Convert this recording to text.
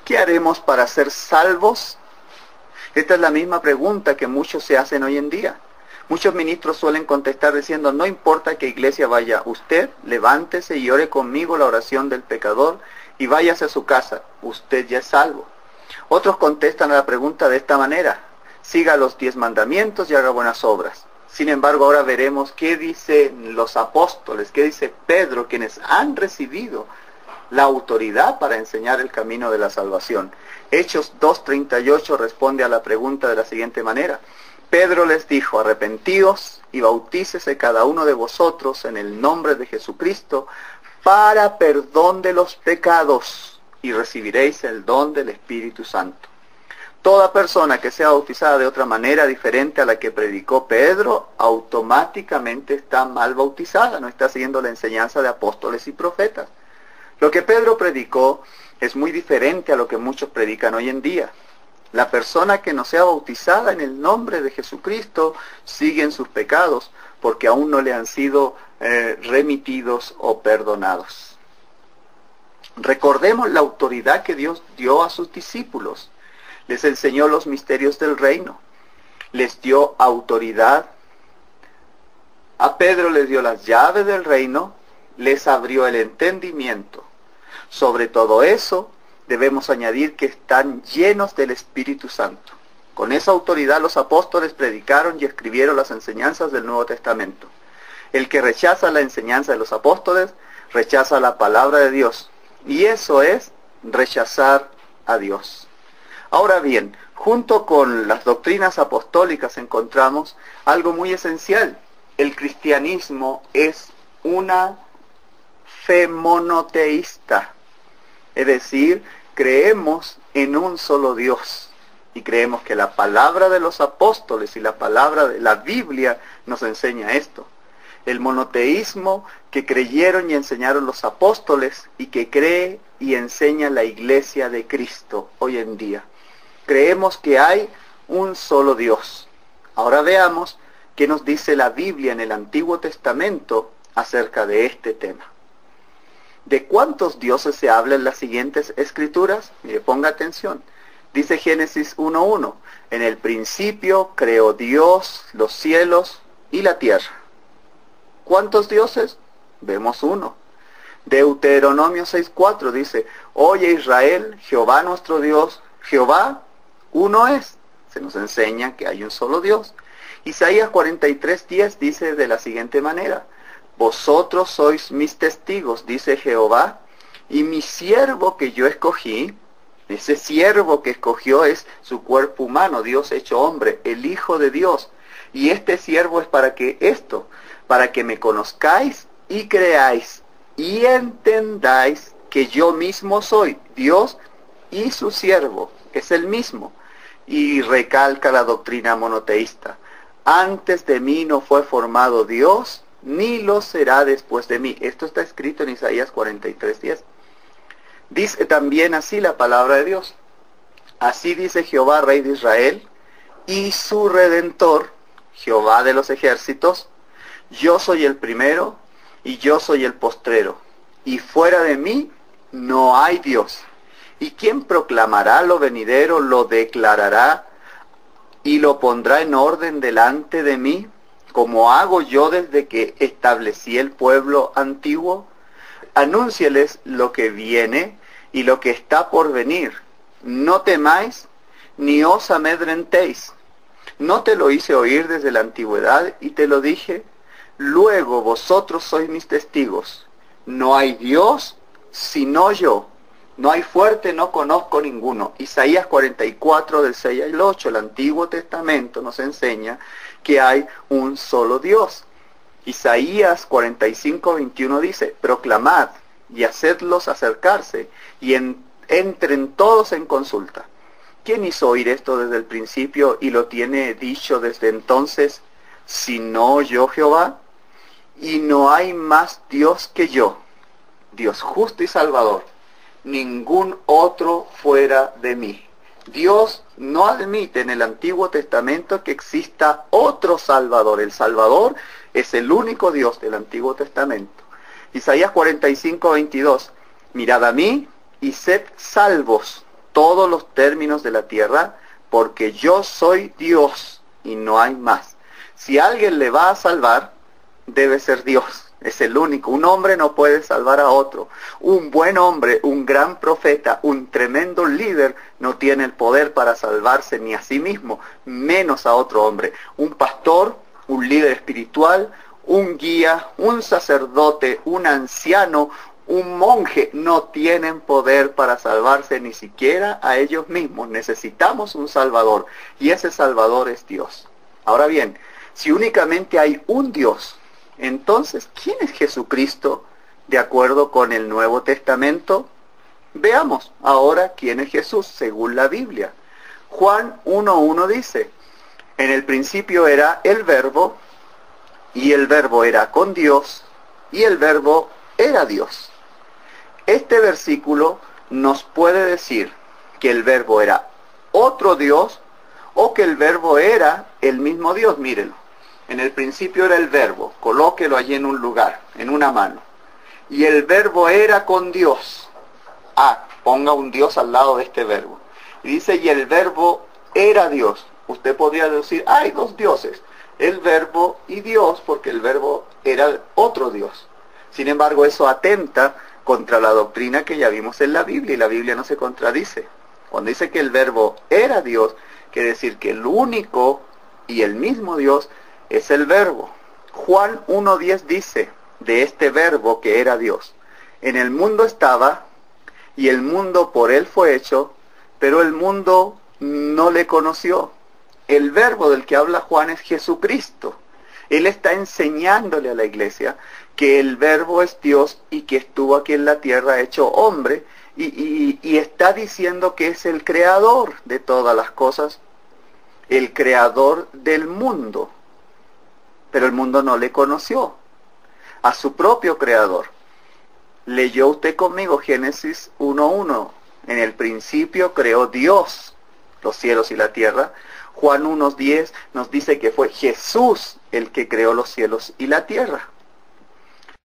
¿Qué haremos para ser salvos? Esta es la misma pregunta que muchos se hacen hoy en día. Muchos ministros suelen contestar diciendo, no importa a qué iglesia vaya usted, levántese y ore conmigo la oración del pecador y váyase a su casa, usted ya es salvo. Otros contestan a la pregunta de esta manera, siga los 10 mandamientos y haga buenas obras. Sin embargo, ahora veremos qué dicen los apóstoles, qué dice Pedro, quienes han recibido la autoridad para enseñar el camino de la salvación. Hechos 2:38 responde a la pregunta de la siguiente manera. Pedro les dijo, arrepentíos y bautícese cada uno de vosotros en el nombre de Jesucristo para perdón de los pecados y recibiréis el don del Espíritu Santo. Toda persona que sea bautizada de otra manera diferente a la que predicó Pedro, automáticamente está mal bautizada, no está siguiendo la enseñanza de apóstoles y profetas. Lo que Pedro predicó es muy diferente a lo que muchos predican hoy en día. La persona que no sea bautizada en el nombre de Jesucristo sigue en sus pecados porque aún no le han sido remitidos o perdonados. Recordemos la autoridad que Dios dio a sus discípulos. Les enseñó los misterios del reino. Les dio autoridad. A Pedro les dio las llaves del reino. Les abrió el entendimiento. Sobre todo eso, debemos añadir que están llenos del Espíritu Santo. Con esa autoridad los apóstoles predicaron y escribieron las enseñanzas del Nuevo Testamento. El que rechaza la enseñanza de los apóstoles, rechaza la palabra de Dios. Y eso es rechazar a Dios. Ahora bien, junto con las doctrinas apostólicas encontramos algo muy esencial. El cristianismo es una fe monoteísta. Es decir, creemos en un solo Dios. Y creemos que la palabra de los apóstoles y la palabra de la Biblia nos enseña esto. El monoteísmo que creyeron y enseñaron los apóstoles y que cree y enseña la Iglesia de Cristo hoy en día. Creemos que hay un solo Dios. Ahora veamos qué nos dice la Biblia en el Antiguo Testamento acerca de este tema. ¿De cuántos dioses se habla en las siguientes escrituras? Mire, ponga atención. Dice Génesis 1:1, en el principio creó Dios los cielos y la tierra. ¿Cuántos dioses? Vemos uno. Deuteronomio 6:4 dice, oye Israel, Jehová nuestro Dios, Jehová uno es. Se nos enseña que hay un solo Dios. Isaías 43:10 dice de la siguiente manera, vosotros sois mis testigos, dice Jehová, y mi siervo que yo escogí, ese siervo que escogió es su cuerpo humano, Dios hecho hombre, el Hijo de Dios. Y este siervo es para que me conozcáis y creáis y entendáis que yo mismo soy Dios y su siervo, es el mismo. Y recalca la doctrina monoteísta. Antes de mí no fue formado Dios, ni lo será después de mí. Esto está escrito en Isaías 43:10. Dice también así la palabra de Dios. Así dice Jehová, Rey de Israel, y su Redentor, Jehová de los ejércitos, yo soy el primero y yo soy el postrero, y fuera de mí no hay Dios. ¿Y quién proclamará lo venidero, lo declarará y lo pondrá en orden delante de mí, como hago yo desde que establecí el pueblo antiguo? Anúncieles lo que viene y lo que está por venir. No temáis, ni os amedrentéis. ¿No te lo hice oír desde la antigüedad y te lo dije? Luego vosotros sois mis testigos. No hay Dios sino yo. No hay fuerte, no conozco ninguno. Isaías 44 del 6 al 8, el Antiguo Testamento nos enseña que hay un solo Dios. Isaías 45:21 dice, proclamad y hacedlos acercarse y entren todos en consulta. ¿Quién hizo oír esto desde el principio y lo tiene dicho desde entonces, sino yo Jehová? Y no hay más Dios que yo, Dios justo y salvador, ningún otro fuera de mí. Dios no admite en el Antiguo Testamento que exista otro Salvador. El Salvador es el único Dios del Antiguo Testamento. Isaías 45:22, mirad a mí y sed salvos todos los términos de la tierra, porque yo soy Dios y no hay más. Si alguien le va a salvar, debe ser Dios. Es el único. Un hombre no puede salvar a otro. Un buen hombre, un gran profeta, un tremendo líder no tiene el poder para salvarse ni a sí mismo, menos a otro hombre. Un pastor, un líder espiritual, un guía, un sacerdote, un anciano, un monje no tienen poder para salvarse ni siquiera a ellos mismos. Necesitamos un Salvador y ese Salvador es Dios. Ahora bien, si únicamente hay un Dios, entonces, ¿quién es Jesucristo de acuerdo con el Nuevo Testamento? Veamos ahora quién es Jesús según la Biblia. Juan 1:1 dice, en el principio era el Verbo, y el Verbo era con Dios, y el Verbo era Dios. Este versículo nos puede decir que el Verbo era otro Dios, o que el Verbo era el mismo Dios. Mírenlo. En el principio era el Verbo, colóquelo allí en un lugar, en una mano. Y el Verbo era con Dios. Ponga un Dios al lado de este Verbo. Y dice, y el Verbo era Dios. Usted podría decir, hay dos dioses, el Verbo y Dios, porque el Verbo era otro Dios. Sin embargo, eso atenta contra la doctrina que ya vimos en la Biblia, y la Biblia no se contradice. Cuando dice que el Verbo era Dios, quiere decir que el único y el mismo Dios es el Verbo. Juan 1:10 dice de este Verbo que era Dios, en el mundo estaba, y el mundo por él fue hecho, pero el mundo no le conoció. El Verbo del que habla Juan es Jesucristo. Él está enseñándole a la iglesia que el Verbo es Dios y que estuvo aquí en la tierra hecho hombre, y está diciendo que es el creador de todas las cosas, el creador del mundo. Pero el mundo no le conoció a su propio creador. Leyó usted conmigo Génesis 1:1. En el principio creó Dios los cielos y la tierra. Juan 1:10 nos dice que fue Jesús el que creó los cielos y la tierra.